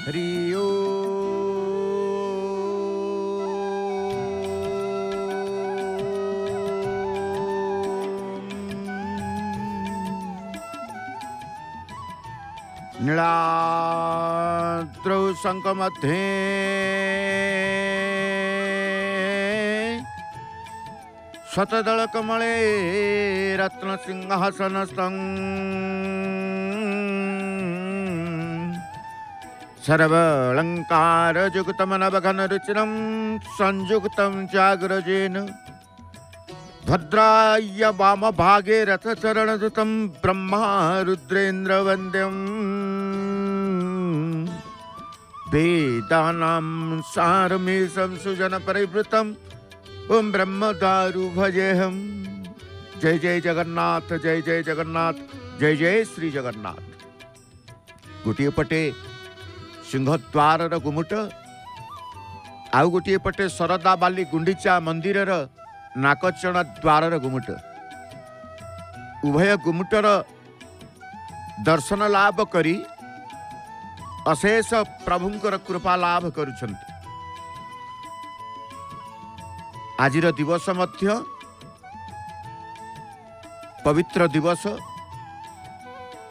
हरि ओम। नीलाद्रौ शङ्खमध्ये शतदलकमले रत्नसिंहासनस्थं सर्वालङ्कारयुक्तमनवघनरुचिरं संयुक्तं चाग्रजेन भद्राय वामभागे रथचरणदूतं ब्रह्मा रुद्रेन्द्रवन्द्यम् वेदानां सारमेशं सुजनपरिवृतम् ओम ब्रह्मदारु भजेहम। जय जय जगन्नाथ, जय जय जगन्नाथ, जय जय श्री जगन्नाथ। गोटे पटे सिंहद्वार गुमुट, आउ गोटे पटे शरदा बाली गुंडीचा मंदिर नाकचणा द्वार गुमुट। उभय गुमुटर दर्शन लाभ करी अशेष प्रभुंकर कृपा लाभ करुछंती। आजिर दिवस मध्य पवित्र दिवस।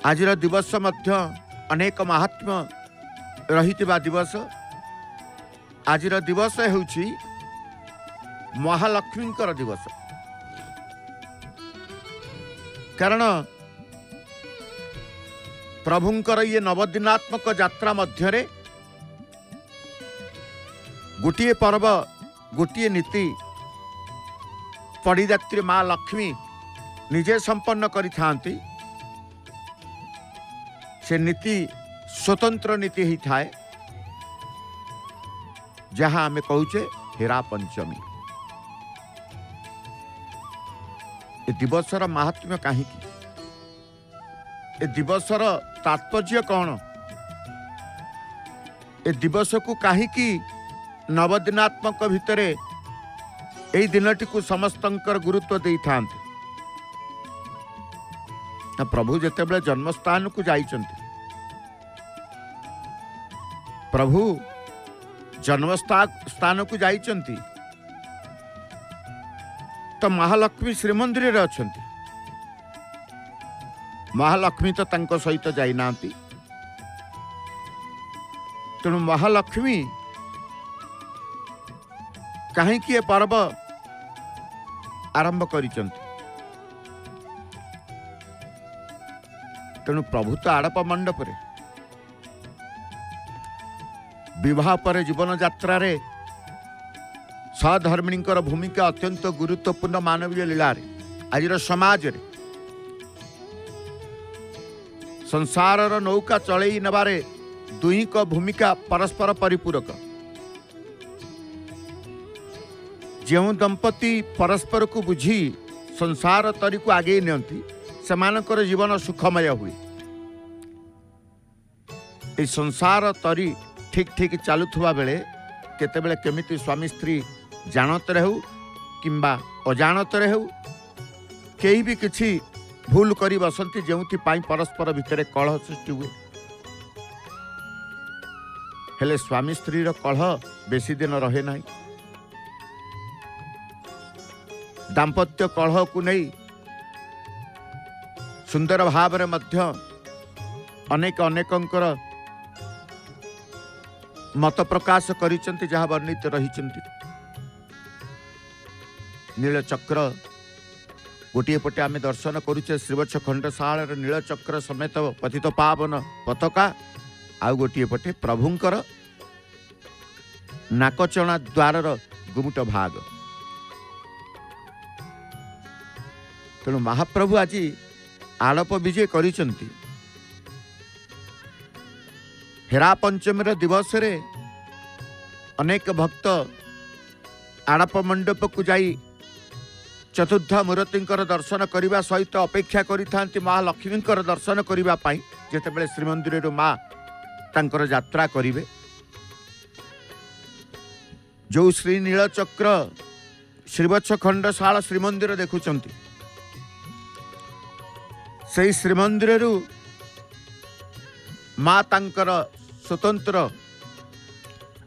आजिर दिवस मध्य अनेक महात्म्य रहितिबा दिवस। आजिर दिवस हेउछि महालक्ष्मींकर दिवस। कारण प्रभुंकर ये नवदिनात्मक यात्रा मध्यरे गोटिए पर्व, गोटिए नीति पड़िदात्री माँ लक्ष्मी निजे संपन्न करि थांती। से नीति स्वतंत्र नीति ही थाए, जहां आमे कहूचे हेरा पंचमी। ए दिवसर महात्म्य काहीकि, ए दिवसर तात्पर्य कौन, ए दिवस को काहीकि नवदिनात्मक भितरे एई दिनटी को समस्तंकर गुरुत्व दे था। प्रभु जेतेबेले जन्मस्थान को जाइचंती, प्रभु जन्मस्थान को जाइचंती तो महालक्ष्मी श्रीमंदिर रे अछंती। महालक्ष्मी तो तांको सहित जाई नांती। तेणु महालक्ष्मी कहीं किए पर्व आरंभ करिचंती। तेणु प्रभु तो आड़प मंडप रे विवाह पर जीवन यात्रा रे सधर्मिणींकर भूमिका अत्यंत गुरुत्वपूर्ण मानवीय लीला रे आजिर समाज रे संसार नौका चलई नबारे दुई को भूमिका परस्पर परिपूरक। जो दंपति परस्पर को बुझी संसार तरी को आगे नियंती सेमानकर जीवन सुखमय हुए। ए संसार तरी ठीक ठीक चलुवा बेले केतेबेले केमिति स्वामी स्त्री जानत रहू किंबा अजानत रहू केही भी किछि भूल करी बसंती, जेउथि पाई परस्पर भितरे कलह सृष्टि हुए। हेले स्वामी स्त्री रो कलह बेसी दिन रहे नहीं। दाम्पत्य कलह को नहीं सुंदर भाव रे मध्य अनेक अनेकंकर मत प्रकाश करिचंती, जहाँ वर्णित रहिचंती। नीलचक्र गोटे पटे आमे दर्शन करुचे श्रीवत्स खंडशाला नीलचक्र समेत पतित पावन पताका, आउ गोटे पटे प्रभुंकर नाकचणा द्वार गुमुट भाग। तेणु महाप्रभु आज आड़प विजय करिचंती। हेरा पंचमी दिवस रे अनेक भक्त आड़प मंडप को जाई चतुर्थ मूर्तिंकर दर्शन करने सहित अपेक्षा करिथांती महालक्ष्मींकर दर्शन करने जेतेबेले श्रीमंदिर माँ तांकर यात्रा करिवे। जो श्री नीलचक्र श्रीवत्स खंडशाला श्रीमंदिर देखुचंती, से श्रीमंदिर माँ तांकर स्वतंत्र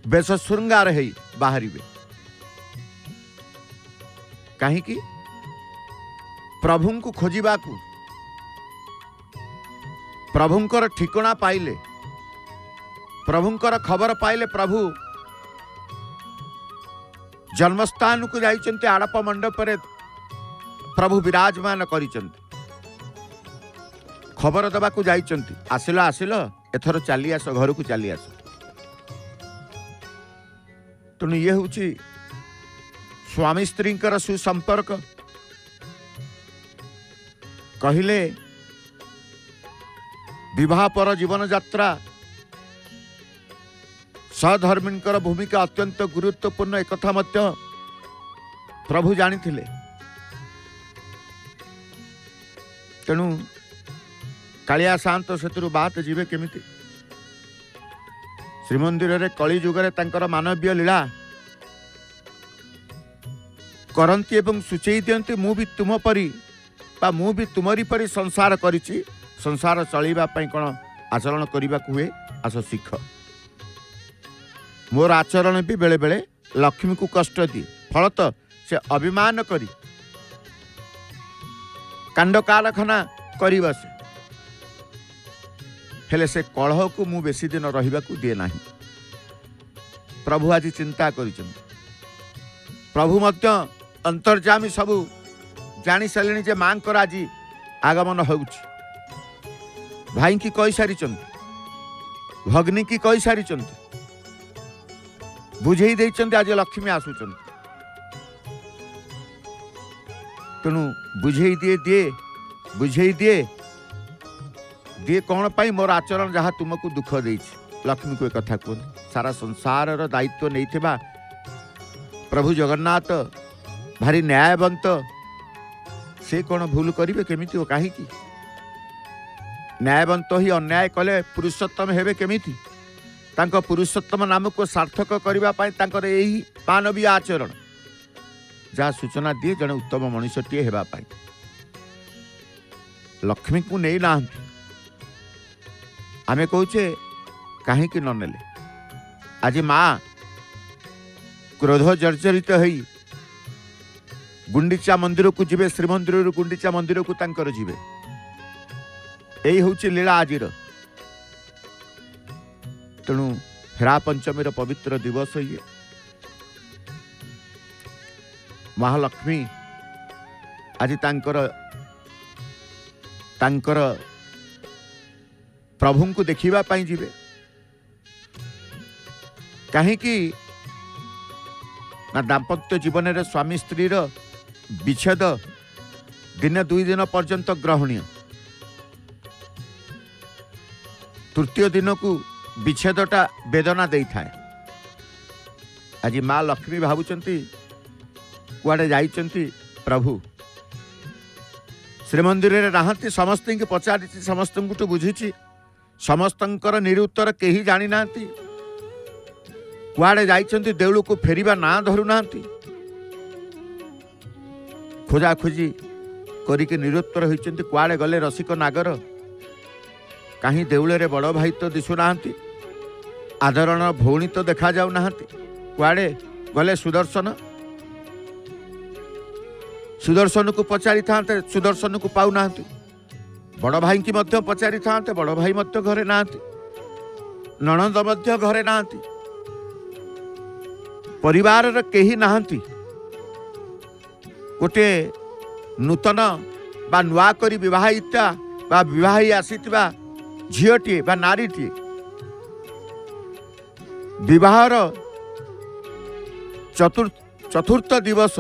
बेश श्रृंगार है बाहर कहीं प्रभु को खोजा प्रभुंकर ठिकणा पाइले प्रभुंकर खबर पाइले प्रभु जन्मस्थान को जाइछन्ति आड़प मंडप रे प्रभु विराजमान करिछन्ति खबर दबा को जाइछन्ति आसिल आसिल एथर चली आस घर को चली आस तेणु ये हूँ स्वामी स्त्री सुसंपर्क कहले विवाह पर जीवन यात्रा सधर्मींकर भूमिका अत्यंत गुरुत्वपूर्ण एक कथा मध्य प्रभु जानी तेणु कालिया शांत सेतु बात जीवे केमिति श्रीमंदिर रे कली जुगरे तांकर मानवीय लीला करंती एवं सूचई दियंती मु भी तुम परी बा मु भी तुमरी परी संसार करिछि संसार चलैबा पई कोन आचरण करिबा हुए आस शिख मोर आचरण भी बेले बेले लक्ष्मी को कष्ट दिए फलत से अभिमान करी कांड कारखाना करी बसे हेले से कलह को मु बेसी दिन रहिबा को दिए नाही प्रभु आज चिंता करिछन प्रभु मध्य अंतर्जामी सबू जानी सारे जे मां कर आज आगमन होउछि भाई की कही सारी भग्नी की कही सारी बुझे देइछन्ति आज लक्ष्मी आसुछन्ति तेणु बुझे दिए कौन पाई मोर आचरण जहाँ तुमको दुख देइछि लक्ष्मी को एक कथा कहते सारा संसार दायित्व नहीं थिबा प्रभु जगन्नाथ भारी न्यायवंत से कौन भूल करिवे केमिति ओ काहे की न्यायवंत ही अन्याय कले पुरुषोत्तम हेबे केमिति तांको पुरुषोत्तम नाम को सार्थक करबा पाई तांकर एही मानवीय आचरण जहाँ सूचना दिए जड़े उत्तम मनुष्यटीए हेबा पाई लक्ष्मी को नहीं ना आमे कहूचे कहीं न नेले आज माँ क्रोध जर्जरित होई गुंडीचा मंदिर को जीवे श्रीमंदिर गुंडीचा मंदिर को तांकर जीवे यही हूँ लीला आजिर तेणु हेरा पंचमी पवित्र दिवस ये महालक्ष्मी आज तांकर प्रभु को देखिबा पाई जीवे कहीं ना दाम्पत्य जीवन रे स्वामी स्त्री विच्छेद दिन दुई दिन पर्यंत ग्रहणीय तृतीय दिन को विच्छेदटा वेदना दे थाए आज माँ लक्ष्मी भावुचंती कुआडे जाइचंती प्रभु श्रीमंदिर रे नाहंती समस्त की पचारि समस्त को बुझी समस्तंकर निरुत्तर केही जानी नांती कुआडे जाइचंती देउल को फेरिबा ना धरु नांती खोजा खोजी करिके निरुत्तर होइचंती कुआडे गले रसिक नागर कहीं देउल रे बड़ भाई तो दिशु नांती आदरण भौणी तो देखा जाऊ नांती कुआडे गले सुदर्शन सुदर्शन को पचारि थांते सुदर्शन को पाऊ नांती बड़ भाई की मध्य पचारि थांते बड़ भाई मध्य घरे नांती नणंद मध्य घरे नांती परिवार रे केही नांती गोटे नूतन बा नुआ करी विवाहिता बा विवाही आसीथिबा झीटी बा नारीटी विवाहर चतुर्थ दिवस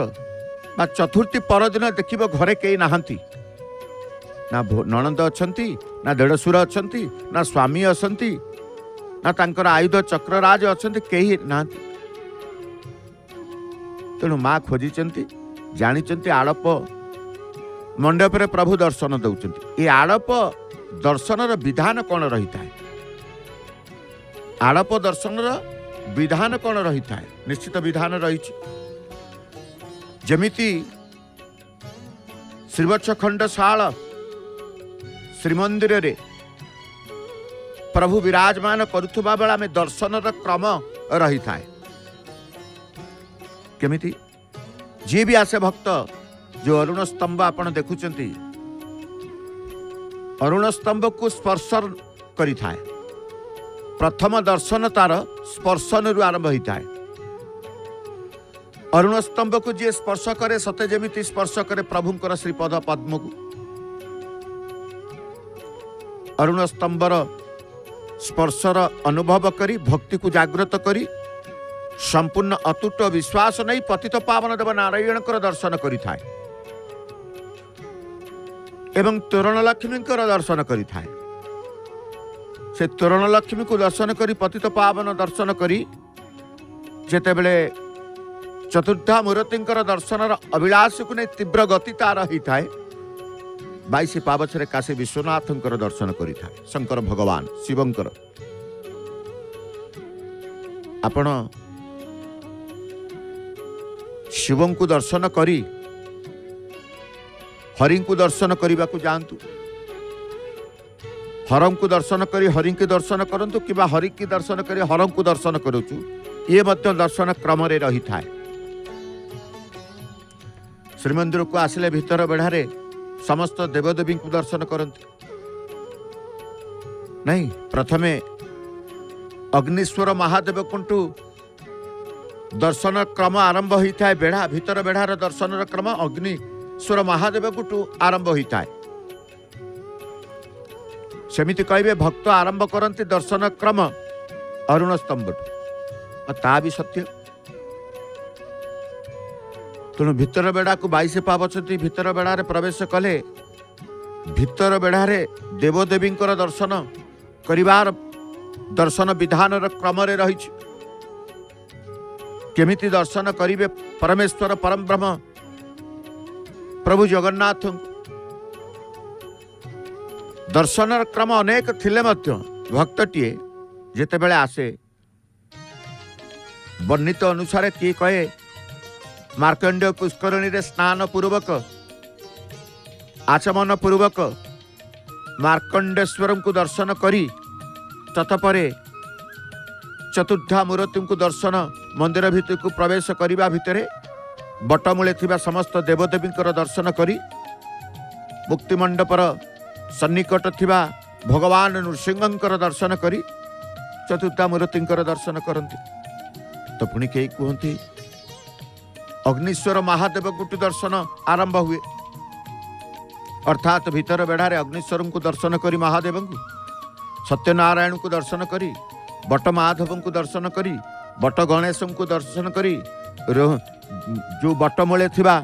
बा चतुर्थी परदिन देखिब घरे कई नाहंती ना नणंद अछंती ना देढ़सुर अछंती ना स्वामी अछंती ना तांकर आयुध चक्रराज अछंती कई नाहंती तेणु माँ खोजिचंती जानिचंती आड़प मंडप रे प्रभु दर्शन दउचंती ये आड़प दर्शन विधान कौन रही है आड़प दर्शन विधान कौन रही है निश्चित विधान रही जमिति श्रीवत्स खंडशाल श्रीमंदिर रे प्रभु विराजमान करुवा बेला में दर्शन क्रम रही थाए। केमिति जी भी आसे भक्त जो अरुण स्तंभ आपण देखुचंती अरुण स्तंभ को स्पर्श करि थाए। प्रथम दर्शन तार स्पर्शन रु आरंभ होता है। अरुण स्तंभ को जी स्पर्श करे सते जेमिति स्पर्श करे प्रभुंकर श्रीपद पद्म को। अरुण स्तंभर स्पर्शर अनुभव करी भक्ति को जागृत करी संपूर्ण अतुट विश्वास नहीं पतित पावन देव नारायण दर्शन करि थाए एवं तोरण लक्ष्मी दर्शन करि थाए। से तोरण लक्ष्मी को दर्शन करी पतित पावन दर्शन करी जेते बेले चतुर्धा मूर्ति दर्शन अभिलाष को नहीं तीव्र गति तार होता है। 22 पावछरे काशी विश्वनाथ दर्शन करि थाए शंकर भगवान शिवंकर। आपण शिवं को दर्शन करी हरि को दर्शन करने को जातु। हरम को दर्शन करी हरि के दर्शन करंतु कि हरि की दर्शन करी हरम को दर्शन करुचु ये मध्य दर्शन क्रम रही थाए। श्रीमंदिर को आसिले भीतर बेढ़ारे समस्त देवदेवी को दर्शन करते नहीं। प्रथमे अग्निश्वर महादेव कुंटू दर्शन क्रम आरंभ होता है। बेढ़ा भीतर बेढ़ार दर्शन क्रम अग्निश्वर महादेव कुंटू आरंभ होता है। सेमिति कहे भक्त आरंभ करती दर्शन क्रम अरुण स्तंभ ता भी सत्य। तेणु भीतर बेढ़ा को 22 पावछती भीतर बेढ़ारे प्रवेश कले भीतर बेढ़ारे देवदेवी दर्शन करिवार दर्शन विधान क्रम रही। केमिति दर्शन करिवे परमेश्वर परम ब्रह्म प्रभु जगन्नाथ दर्शन क्रम अनेक थिले मध्य भक्तटीए जेतेबेले आसे वर्णित अनुसार किए कहे मार्कंडेय पुष्करणी रे स्नान पूर्वक आचमन पूर्वक मार्कंडेश्वर को दर्शन करी तत्परे चतुर्धा मूर्ति को दर्शन मंदिर भितर को प्रवेश करने भितर बटमूले थिबा समस्त देवदेवी दर्शन करी मुक्तिमंडपर सन्निकट थिबा भगवान नृसिंह दर्शन करी चतुर्था मूर्ति दर्शन करती। तो पुणी कई कहती अग्निश्वर महादेव को दर्शन आरंभ हुए अर्थात भीतर बेढ़ारे अग्निश्वर को दर्शन करी महादेव को सत्यनारायण को दर्शन करी बट माधव को दर्शन करी बट गणेश को दर्शन करी जो बटमूले थिबा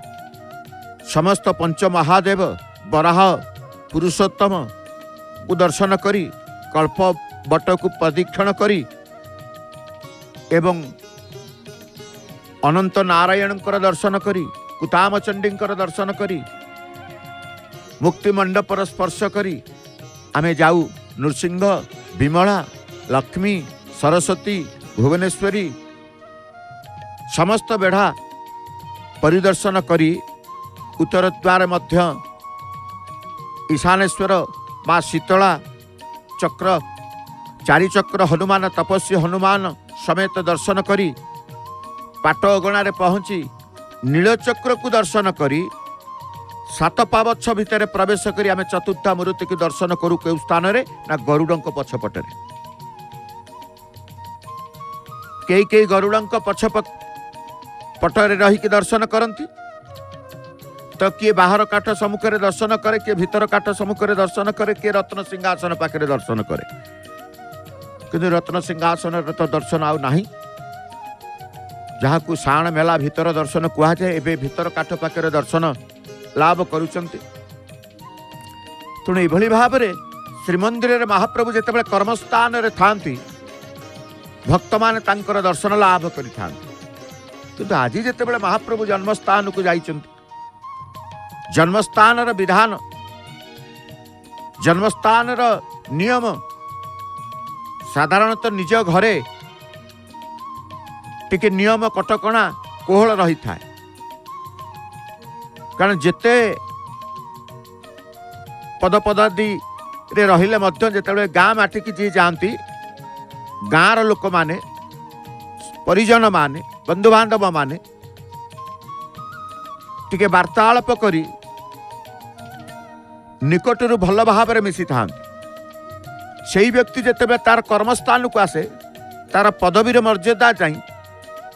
समस्त पंच महादेव बराह पुरुषोत्तम को दर्शन करी कल्प बट को प्रदीक्षण करी एवं अनंत नारायण दर्शन करी कुतामचंडी दर्शन करी मुक्ति मंडपर स्पर्श करी आमे जाऊ नृसिंह विमला लक्ष्मी सरस्वती भुवनेश्वरी समस्त बेढ़ा परिदर्शन करी उत्तर द्वार मध्य ईशानेश्वर माँ शीतला चक्र चारि चक्र हनुमान तपस्वी हनुमान समेत दर्शन करी पाट अगणारे पहुँची नीलचक्र को दर्शन करी 7 पावछ भितर प्रवेश करी आमे चतुर्था मूर्ति की दर्शन करू के स्थान रे ना गरुड़ंक पछपटे कई गरुड़ंक पछपटरे रही की दर्शन करती। तो किए बाहर काठ सम्मुख में दर्शन करे किए भीतर काठ सम्मुख में दर्शन करे किए रत्न सिंहासन पाखे दर्शन करे किंतु रत्न सिंहासन तो दर्शन आउ नाही जहाँ को साण मेला भीतर दर्शन कहुए एवं भीतर काठ पाखे दर्शन लाभ करुचंती। तेणु यही भाव में श्रीमंदिर महाप्रभु जितेबाला कर्मस्थान रे थांती भक्त माने तांकर दर्शन लाभ करि थांती। किंतु आज जितेबाला महाप्रभु जन्मस्थान को जाइचंती जन्मस्थान विधान जन्मस्थान नियम साधारणतः निज घरे टिके नियम कटकणा कोहल रही था कारण जेते पदपदादी रे रहिले मध्य जेतेबेले गाँ माटिकी जी जाती गाँर लोक माने परिजन माने बंधुबांधव माने टिके वार्तालाप करी निकटरू भल भाव में मिसी था से व्यक्ति जिते तार कर्मस्थान को आसे तार पदवीर मर्यादा चाहिए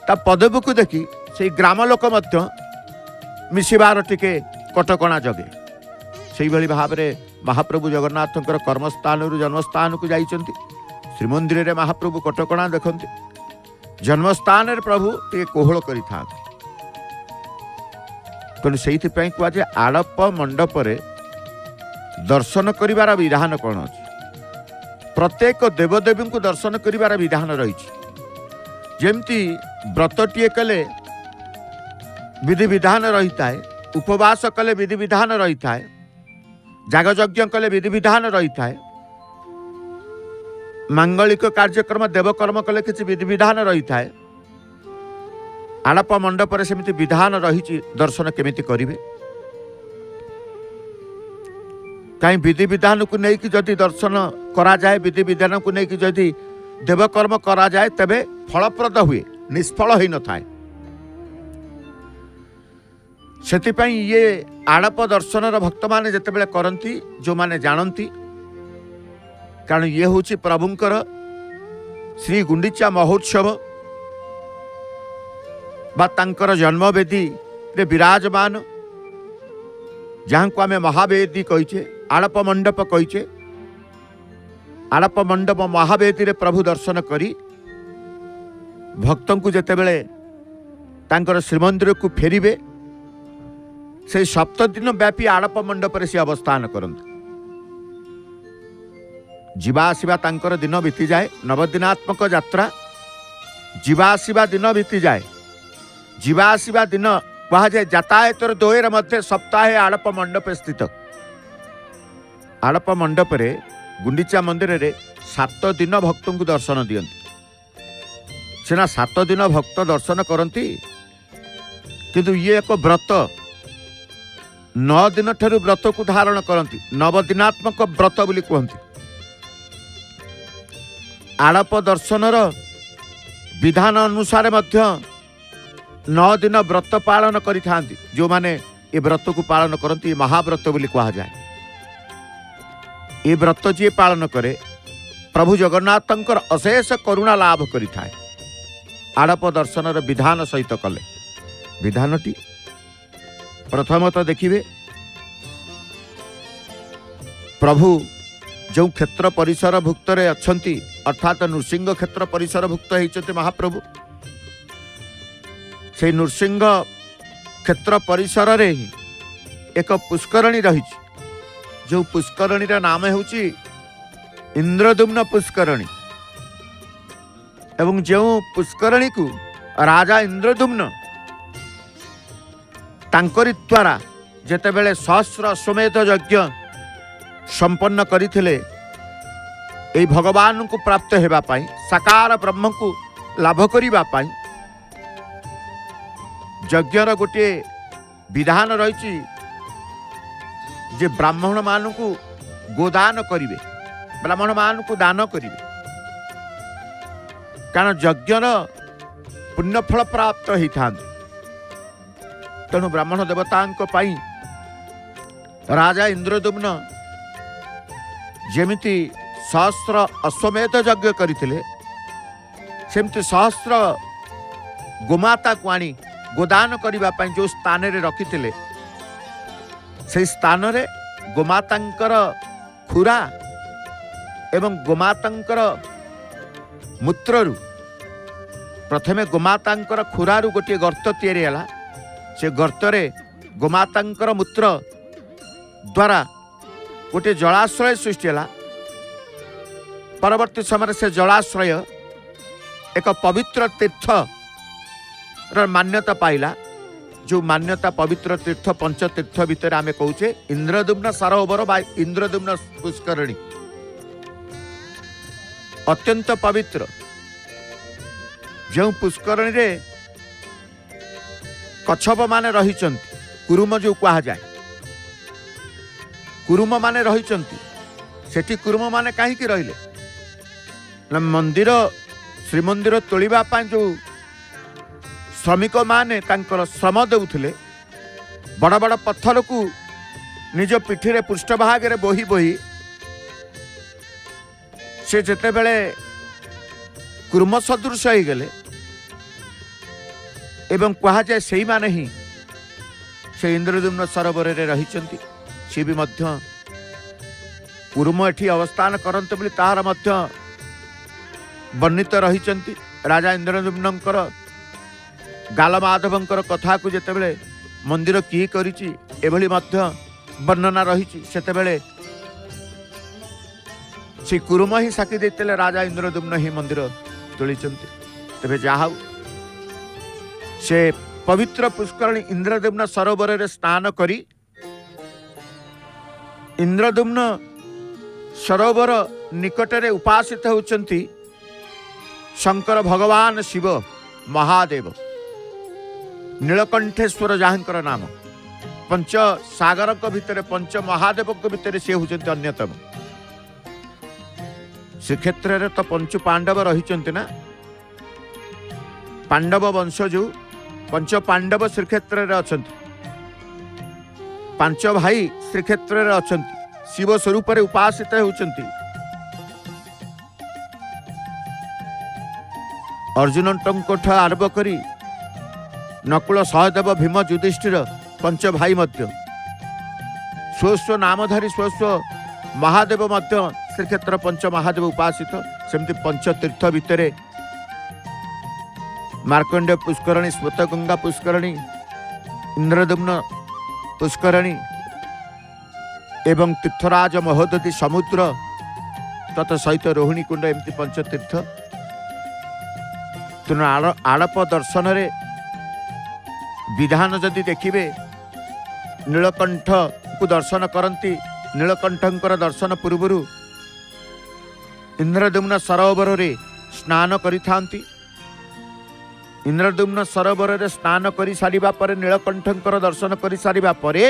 ता पदवी को देखी से ग्राम लोक मिसबार टिके कटकणा जगे से भाव में महाप्रभु जगन्नाथ कर्मस्थान जन्मस्थान को जाइछन्ति श्रीमंदिर रे महाप्रभु कटकणा देखते जन्मस्थान रे प्रभु टे कोहल करि था तेणु से कहुए आड़प मंडप दर्शन करिवार विधान कौन अच्छे प्रत्येक देवदेवी को दर्शन करिवार विधान रही जमती व्रतटीए कले विधि विधान रही है उपवास कले विधि विधान रही है जागयज्ञ कले विधि विधान रही है मांगलिक कार्यक्रम देवकर्म कले किसी विधि विधान रही है आड़प मंडप सेमती विधान रही दर्शन केमिति करिवे कहीं विधि विधान को लेकिन जदि दर्शन करा जाए विधि विधान को लेकिन जदि देवकर्म करा जाए तबे फलप्रद हुए निष्फल हो न थाए सेतिपई ये आड़प दर्शन भक्त माने जेतेबेले करंती जो माने जानती कारण ये हूँ प्रभुंकर श्री गुंडीचा महोत्सव बा तांकर जन्मवेदी रे विराजमान जहाँ को आम महावेदी कहीचे आड़प मंडप कहीचे आड़प मंडप महावेदी रे प्रभु दर्शन करी भक्तों को जेतेबेले तांकर श्रीमंदिर को फेरिबे से 7 दिन व्यापी आड़प मंडप रे से अवस्थान करते जीवा आसिबा तांकर दिन बीती जाए नवदिनात्मक यात्रा जीवा आसिबा दिन बीती जाए जीवा आसिबा दिन कह जाए यातायातर दोयर मध्य सप्ताहे आड़प मंडप स्थित आड़प मंडप रे गुंडीचा मंदिर रे 7 दिन भक्तों को दर्शन दियंती सीना 7 दिन भक्त दर्शन करती किंतु ये एक व्रत 9 दिन ठारू व्रत को धारण करती नवदिनात्मक व्रत बोली कहती आड़प दर्शनर विधान अनुसार मध्य 9 दिन व्रत पालन करि थांती जो माने ये व्रत को पालन करती महाव्रत बोली कहा जाए ये व्रत जी पालन करे प्रभु जगन्नाथंकर अशेष करुणा लाभ करि थाए आड़प दर्शनर विधान सहित कले विधानटी प्रथमतः देखिए प्रभु जो क्षेत्र परिसर भुक्त अच्छी अर्थात नृसिंह क्षेत्र परिसर भुक्त होती महाप्रभु से नृसिंह क्षेत्र परिसर रे ही एक पुष्करणी रही जो पुष्करणी नाम होची इंद्रदुम्न पुष्करणी एवं जो पुष्करणी को राजा इंद्रदुम्न तांकरी द्वारा जेतेबेले सहस्र अश्वमेध यज्ञ संपन्न करथिले ए भगवान को प्राप्त हेबा पाई साकार ब्रह्म को लाभ करिबा पाई यज्ञर गोटे विधान रही जे ब्राह्मण मान को गोदान करिवे ब्राह्मण मान को दान करिवे कारण यज्ञर पुण्यफल प्राप्त होता तेणु ब्राह्मण देवतांक पाई राजा इंद्रदुम्न जेमिति सहस्र अश्वमेध यज्ञ करथिले सेमति सहस्र गोमाता को आनी गोदान करिबा पई जो स्थान रे रखिथिले से स्थान रे गोमातांकर खुरा एवं गोमातांकर मूत्ररु प्रथमे गोमातांकर खुरारु गोटे गर्त तैयारी होला से गर्तरे गोमातांकर मूत्र द्वारा गोटे जलाश्रय सृष्टि होला परवर्ती समय से जलाश्रय एक पवित्र तीर्थ मान्यता पाइला जो मान्यता पवित्र तीर्थ पंच तीर्थ भितर आमे कहूचे इंद्रदुम्न सरोवर बा इंद्रदुम्न पुष्करणी अत्यंत पवित्र जो पुष्करणी रे कच्छप माने रही कुरुम जो कहा जाए कुरुम माने रही सेठी कुरुम माने कहीं रहिले मंदिर श्रीमंदिर तोलिबा जो श्रमिक माने तांकर श्रम देउथिले बड़ बड़ पत्थर को निज पिठी पृष्ठभाग रे बोही बोही से जेते बेले कुर्म सदृश हो गले एवं कहा जाए से माने ही से इंद्रद्युम्न सरोवर रे रहिचंती सी भी मध्य कुर्म एठी अवस्थान करंत बोली तार मध्य वर्णित रहिचंती राजा इंद्रद्युम्नकर गालमाधवंकर कथा को जेते बेले मंदिर किए करिछि एभली मध्य वर्णना रहिछि सेते बेले से कुर्म ही साकी देते राजा इंद्रद्युम्न ही मंदिर तोलिचंती तेबे जाहाउ से पवित्र पुष्करणी इंद्रद्युम्न सरोवर रे स्नान करी इंद्रद्युम्न सरोवर निकटरे उपासित होचंती शंकर भगवान शिव महादेव नीलकंठेश्वर जहाँकर नाम पंच सागर भितर पंच महादेव भितर सी होचंती अन्यतम श्रीक्षेत्र रे तो पंच पांडव रही ना पांडव वंशजु पंच पांडव श्रीक्षेत्र रे अछंती पांच भाई श्रीक्षेत्र रे अछंती शिव स्वरूप रे उपासित होचंती अर्जुन टंकोठ आरंभ करी नकुल सहदेव भीम युधिष्ठिर पंच भाई मध्य स्वस्व नामधारी स्वस्व महादेव मध्य श्रीक्षेत्र पंच महादेव उपासित सेमती पंच तीर्थ भितर मार्कंडेय पुष्करणी स्मृतगंगा पुष्करणी इंद्रद्युम्न पुष्करणी एवं तीर्थराज महोदधि समुद्र तथा सहित रोहिणी कुंड एमती पंच तीर्थ तेणु आड़प दर्शन रे विधान जदि देखिबे नीलकंठ को दर्शन करती नीलकंठंकर दर्शन पूर्व इंद्रद्युम्न सरोवर रे स्नान करिथांती इंद्रद्युम्न सरोवर रे स्नान करि सारिबा परे नीलकंठंकर दर्शन करि सारिबा परे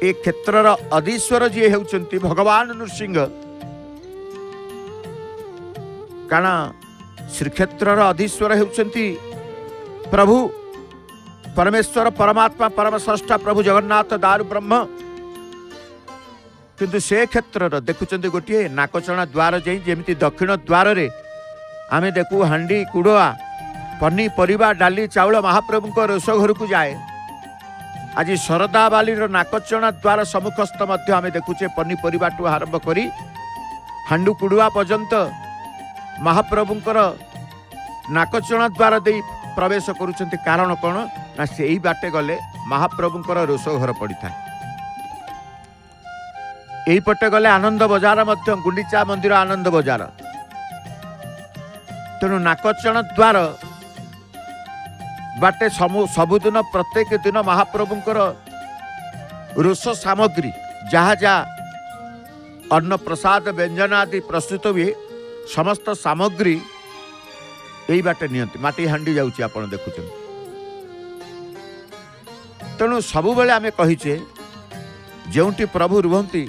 ए क्षेत्रर अधीश्वर जी हेउचंती भगवान नृसिंह कारण श्रीक्षेत्रर अधीश्वर हेउचंती प्रभु परमेश्वर परमात्मा परम स्रष्टा प्रभु जगन्नाथ दारु ब्रह्म किंतु से क्षेत्र देखुं गोटे नाकचणा द्वार जाई जेमिति दक्षिण द्वार रे आमे देखू हांडी कुड़वा पनीपरिया डाली चाउल महाप्रभु को रोष घर को जाए आज शरदा बाली नाकचणा द्वार सम्मुखस्थ मध्य आमे देखुचे पनीपरिया टू आरंभ करी हांडू कुड़वा पर्यंत महाप्रभुंकर नाकचणा द्वार दे प्रवेश करुछंती कारण कौन ना से ही बाटे गले महाप्रभुंकर रोष घर पड़ी था यही पटे गले आनंद बजार मध्य गुंडीचा मंदिर आनंद बजार तेणु नाकचण द्वार बाटे सबुदिन प्रत्येक दिन महाप्रभुंकर रोष सामग्री जहाँ जहाँ अन्न प्रसाद व्यंजन आदि प्रस्तुत हुए समस्त सामग्री यही बाटे नियंती माटी हांडी जाउची आपण देखुछन तेणु सबु बेले आमे कहिचे जेउटी प्रभु रुहंती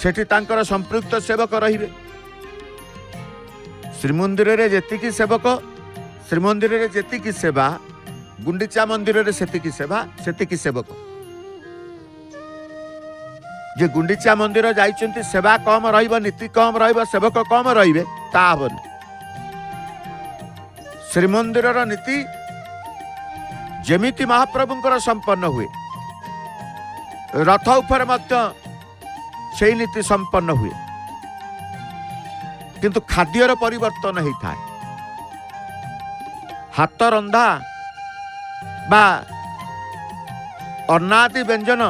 सेठी तांकर संपृक्त सेवक रहिबे श्रीमंदिर रे जेतिकी सेवक श्रीमंदिर रे जेतिकी सेवा गुंडीचा मंदिर रे सेतिकी सेवा सेतिकी सेवक जे गुंडीचा मंदिर जाइचंती सेवा कम रहिबो नीति कम रहिबो सेवक कम रहिबे ता हबनी श्रीमंदिर नीति जेमिति महाप्रभुंकर संपन्न हुए रथ उपर मध्य से नीति संपन्न हुए किंतु खाद्यर परिवर्तन होता है हाथ रंधा बा अन्नादि व्यंजन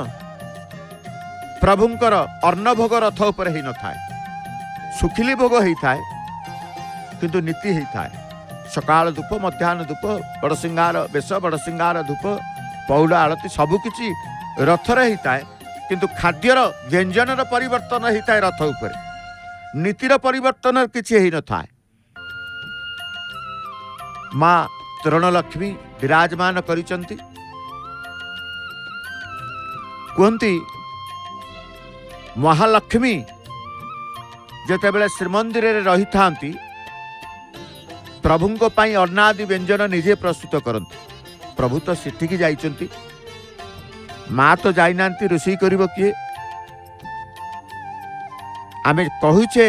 प्रभुंकर अन्न भोग रथ उपर ही न थाए सुखिली भोग होता है किंतु नीति होता है सकाल धूप मध्याह्न धूप बड़ सिंगार बेश बड़ सिंगार धूप पौड़ आरती सबकिछि रथरे होता है किंतु खाद्यर व्यंजन परिवर्तन होता है रथ उपर नीतिर परिवर्तन किछि ही न थाए माँ तृणलक्ष्मी विराजमान करिचंती कहती महालक्ष्मी जेतेबेले श्रीमंदिर रे रही थांती प्रभु पाई अन्नादि व्यंजन निजे प्रस्तुत करते। प्रभु तो सेठिकी जाइचंती, माँ तो जाई नांती, रोषेई करिवो किए? आमे कहुचे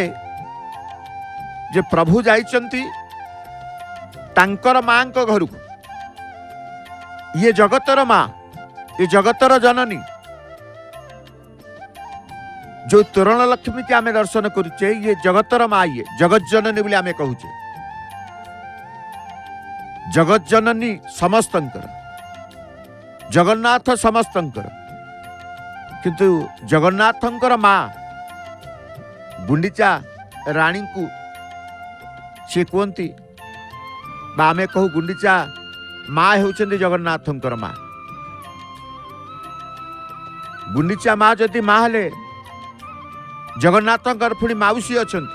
जे प्रभु जाइचंती तांकर माँ को घर को, ये जगतर माँ, ये जगतर जननी, जो तोरण लक्ष्मी के आमे दर्शन करुचे, ये जगतर माँ, ये जगत जननी बोली आमे कहूचे। जगत जननी समस्तंकर, जगन्नाथ समस्तंकर, किंतु जगन्नाथंकर माँ गुंडीचा रानी को सी कहती, आमे कहू गुंडीचा माँ होउछंती जगन्नाथंकर माँ। गुंडीचा माँ जदि माँ हेले, जगन्नाथंकर पुणी माउसी अछंती,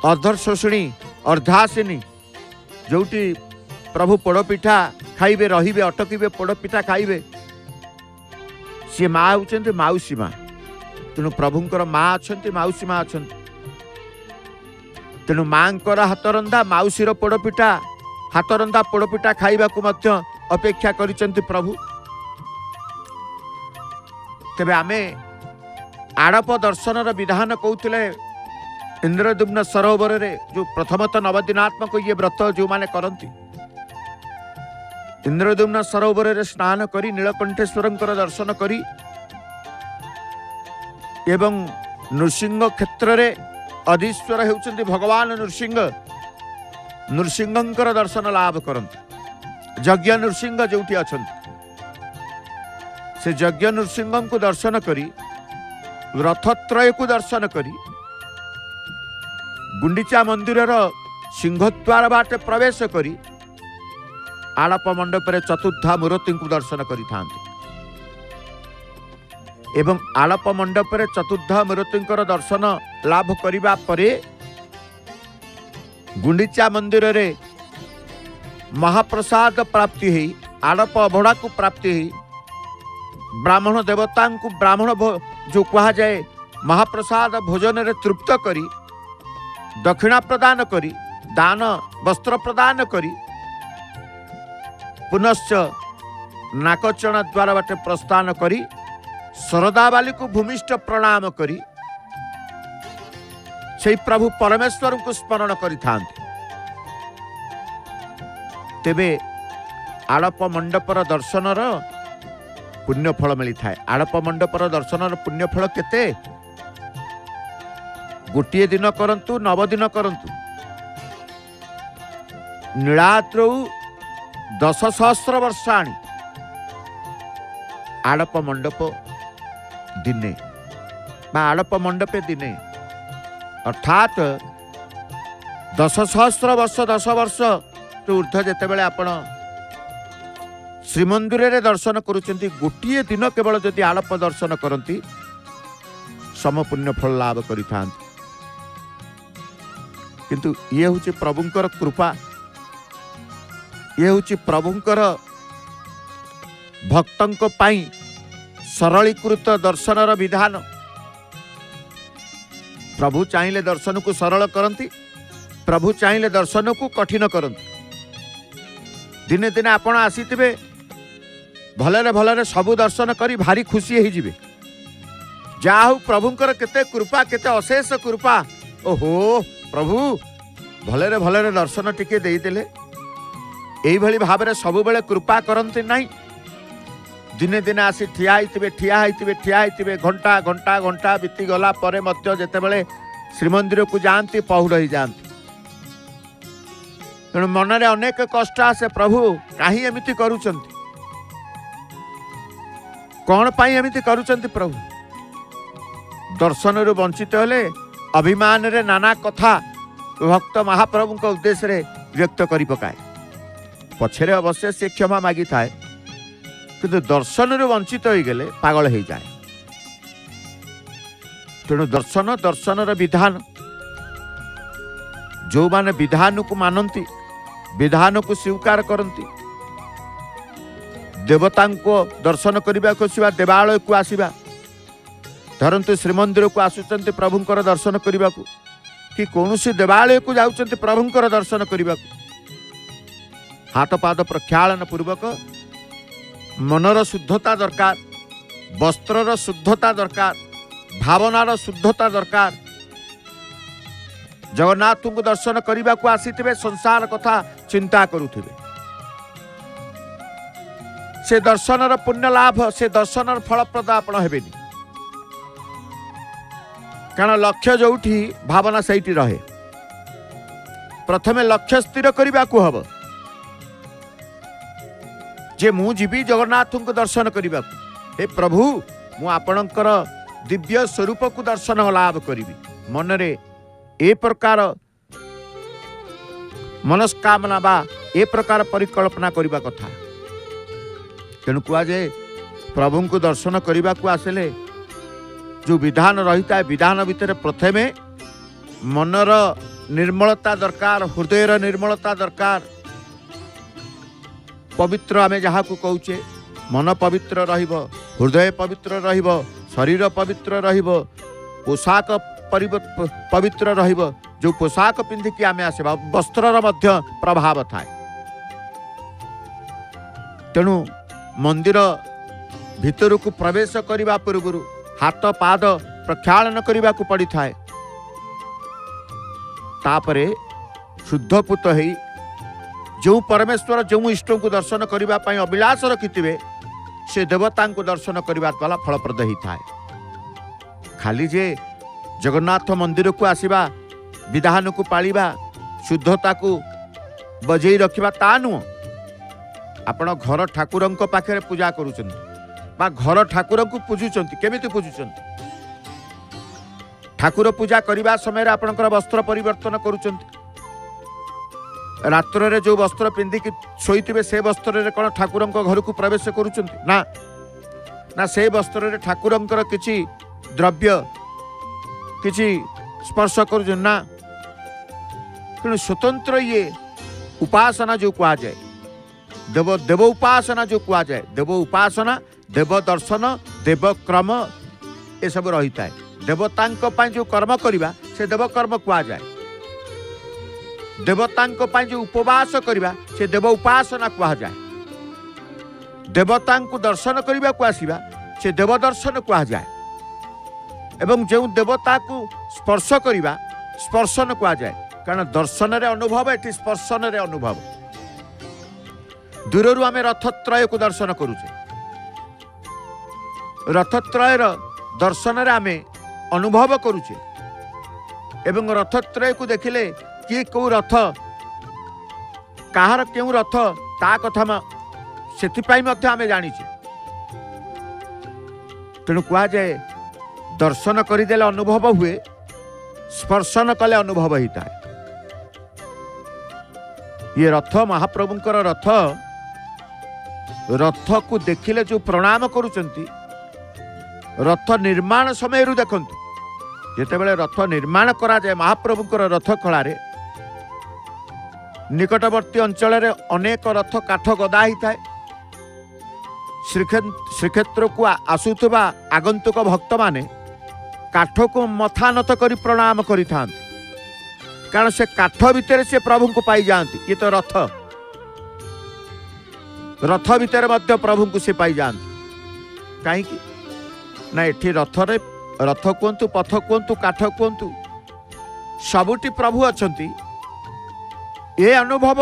अर्धशोषिणी अर्धासिनी, जोटी प्रभु पोड़पिठा खाइबे, रहिबे, अटकिबे, पोड़पिठा खाइबे, सी माँ होउछंती माउसी माँ। तेणु प्रभुंकर माँ अछंती, माउसी माँ अछंती। तेणु माँकर हाथरंधा माउसीर पोड़पिठा, हाथरंधा पोड़पिठा खाइबा को मध्य अपेक्षा करिसंती प्रभु। तेबे आमे आड़प दर्शनर विधान कहते इंद्रद्युम्न सरोवर रे, जो प्रथमतः नवदिनात्मक ये व्रत जो माने करती, इंद्रद्युम्न सरोवर रे स्नान करी नीलकंठेश्वरंकर दर्शन करी एवं नृसिंह क्षेत्र रे अधीश्वर होउछंती भगवान नृसिंह, नृसिंहंकर दर्शन लाभ करती। यज्ञ नृसिंह जोटी अछंती, से यज्ञ नृसिंह को दर्शन करी, रथत्रय को दर्शन करी, गुंडीचा मंदिरर सिंहद्वार बाटे प्रवेश करी आड़प मंडप रे चतुर्धा मूर्ति को दर्शन करि थांती। एवं आड़प मंडप रे चतुर्धा मूर्तिंकर दर्शन लाभ करिबा परे गुंडीचा मंदिर रे महाप्रसाद प्राप्ति है, आड़प अभड़ा को प्राप्ति है, ब्राह्मण देवता को ब्राह्मण जो कहा जाए महाप्रसाद भोजन रे तृप्त करी, दक्षिणा प्रदान करी, दान वस्त्र प्रदान करी, पुनश्च नाकचना द्वारा बाटे प्रस्थान करी शरदाबाली को भूमिष्ठ प्रणाम करी से प्रभु परमेश्वर को स्मरण करि थांती। तेबे आड़प मंडपर दर्शनर पुण्यफल मिली थाए। आड़प मंडपर दर्शनर पुण्यफल केते? गोटे दिन करंतु, 9 दिन करंतु, नीलाद्रौ 10,000 वर्षाणी आड़प मंडप दिने बा आड़प मंडपे दिने, अर्थात 10,000 वर्ष 10 वर्ष तो ऊर्ध्व जेतेबेले आपण श्रीमंदिर रे दर्शन करुचंती, गोटे दिन केवल जदि आड़प दर्शन करती समपुण्य फल लाभ करि थांती। किंतु ये हूँ प्रभुंकर कृपा, ये हूँ प्रभुंकर भक्तों पाई सरलीकृत दर्शनर विधान। प्रभु चाहिए दर्शन को सरल करती, प्रभु चाहिए दर्शन को कठिन करती। दिने दिने आपण आसीथिबे, भलरे भलरे सबु दर्शन करी भारी खुशी हो जिवे। जा हूँ प्रभुंकर केते कृपा, केते अशेष कृपा। ओहो प्रभु भलरे भलरे दर्शन टिके देदेले, यही भाव में सब बेले कृपा करती नहीं। दिने दिने आसी ठिया होइतिबे घंटा घंटा घंटा बीती गला परे मध्य जेतेबेले श्रीमंदिर को जाती पहुड़ ही जाती। तेणु मनरे अनेक कष्ट आसे, प्रभु कहीं एमिति करूचंती, कौन पाई एमिति करूचंती? प्रभु दर्शन रु वंचित हेले अभिमान रे नाना कथा भक्त महाप्रभु का उद्देश्य रे व्यक्त करि पकाए। पछरे अवश्य से क्षमा मागी थाए, किंतु दर्शन रु वंचित हो गले पागल हो जाए। तेणु दर्शन दर्शनर विधान, जो माने विधान को मानती, विधान को स्वीकार करती, देवता को दर्शन करने को आसवा, देवालय को आसवा, धरतु श्रीमंदिर को आसुचंती प्रभुंकर दर्शन करने को, कि कौन सी देवालय को जाउछन्ति प्रभुंकर दर्शन करने हाथ पाद प्रक्षालन पूर्वक मनर शुद्धता दरकार, वस्त्रर शुद्धता दरकार, भावनार शुद्धता दरकार। जगन्नाथ को दर्शन करने को आसीथिबे, संसार कथा चिंता करुथिबे, से दर्शनर पुण्य लाभ, से दर्शनर फलप्रद आपण हेबेनी। कारण लक्ष्य जोठी भावना सहीटी रहे। प्रथमे लक्ष्य स्थिर करने को हम जे मु जीवी जगन्नाथ को दर्शन करने। हे प्रभु मु आपणकर दिव्य स्वरूप को दर्शन लाभ करी मनरे ए प्रकार मनस्कामना बा ए प्रकार परिकल्पना करने कथा। तेणु कह जाए प्रभु को दर्शन करने को आसले जो विधान रही है, विधान भितर प्रथमे मनर निर्मलता दरकार, हृदयर निर्मलता दरकार। पवित्र आम जहाँ को कहचे मन पवित्र रहिब, हृदय पवित्र रहिब, शरीर पवित्र रहिब, पोशाक पवित्र रहिब। जो पोशाक पिंधिकी आम आसवा वस्त्रर मध्य प्रभाव थाए। तेणु मंदिर भितर को प्रवेश करने पूर्व हाथ पाद प्रक्षालन करने को पड़ी थाए। तापरे शुद्धपूत है जो परमेश्वर जो इष्ट को दर्शन करने अभिलाष रखिथिबे से देवता को दर्शन करने द्वारा फलप्रद ही थाए। खाली जे जगन्नाथ मंदिर को आसीबा, विधान को पालिबा, शुद्धता को बजई रखिबा ता नुह। आपण घर ठाकुरंक पाखरे पूजा करूछन्ति बा घर ठाकुर को पूजुचंती, केमिति पूजुचंती? ठाकुर पूजा करने समय आपणकर वस्त्र परिवर्तन करुचंती। रात्र रे जो वस्त्र पिंधिकी शोइथिबे से वस्त्र रे कौन ठाकुरंक घर को प्रवेश करुचंती? ना ना, से वस्त्र रे ठाकुरंकर किछि द्रव्य किछि स्पर्श करुचंती ना। तेणु स्वतंत्र ये उपासना जो कहा जाए, देव उपासना जो कहा जाए, देव उपासना, देव दर्शन, देव क्रम ये सब रही है। देवतांक पाई जो कर्म करवा से देव कर्म कहा जाए। देवतांक पाई जो उपवास करवा से देव उपासना कहा जाए। देवतांक दर्शन करने को आसवा से देव दर्शन कहा जाए। एवं जो देवता को स्पर्श करवा स्पर्शन कहा जाए। कारण दर्शन रे अनुभव, एटी स्पर्शन रे अनुभव। दूर आम रथत्रय को दर्शन करुचे, रथत्रयर दर्शन रे आमे अनुभव करुचे। एवं रथत्रय को देखिले किए कौ रथ कहार क्यों रथ ता कथा सेथिपाई मध्य आमे जानिचे। तेणु कहा जाए दर्शन करदेले अनुभव हुए, स्पर्शन कले अनुभव होता है। ये रथ महाप्रभुंकर रथ, रथ को देखिले जो प्रणाम करुचंती। रथ निर्माण समय देखंतु जेतेबेले रथ निर्माण करा जाए महाप्रभुंकर रथ खଳାରେ निकटवर्ती अंचल रे अनेक रथ काठ गदा ही थाए। श्रीक्षेत्र को आसुथबा आगंतुक भक्त माने काठ को मथा नत करी प्रणाम करि थांती। कारण से काठ भितर से प्रभु को पाई जाती। ये तो रथ, रथ भितर मध्य प्रभु को से पाई जाती। कहीं ना एठी रथरे रथ कहतु, पथ कहतु, काठ कहतु, सबुटी प्रभु अछंती। ये अनुभव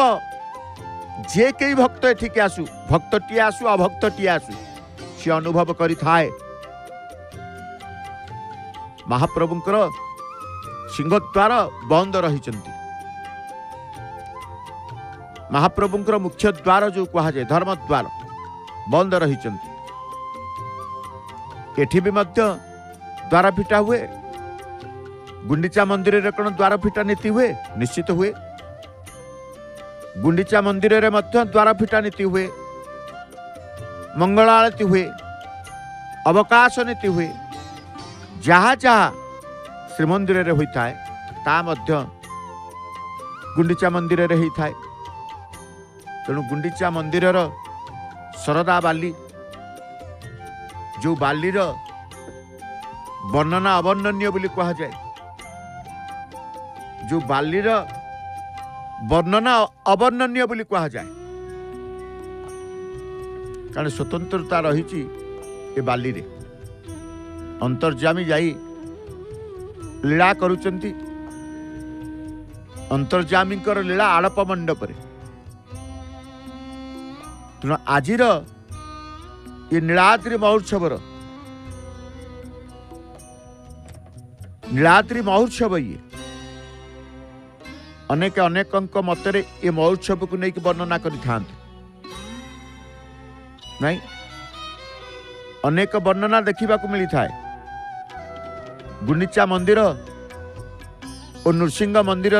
जे कई भक्त एठिके आसु, भक्तटी आसु अभक्तटी आसु, सी अनुभव करि थाए। महाप्रभुंकर सिंहद्वार बंद रहिचंती। महाप्रभुंकर मुख्य द्वार जो कहा जाए धर्मद्वार बंद रहिचंती। एठी भी मध्य द्वार फिटा हुए। गुंडीचा मंदिर रे कोन द्वार फिटा नीति हुए? निश्चित हुए। गुंडीचा मंदिर रे मध्य द्वार फिटा नीति हुए, मंगल आरती हुए, अवकाश नीति हुए। जहाँ जहाँ श्रीमंदिर रे होता है ता मध्य गुंडीचा मंदिर रे होता है। तेणु गुंडीचा मंदिर शरदा बाली जो बालीर वर्णना अवर्णनीय बोली कहा जाए। जो बालीर वर्णना अवर्णनीय बोली कहा जाए कारण स्वतंत्रता रही ए बाली रे अंतर्जामी जाई लीला करुचंती अंतर्जामी लीला आड़प मंडप तेणु आज ये नीलाद्रि महोत्सव ये अनेक अनेक मतरे ये महोत्सव को लेकिन वर्णना कर नहीं अनेक वर्णना देखा मिलता है गुंडीचा मंदिर और नृसिंह मंदिर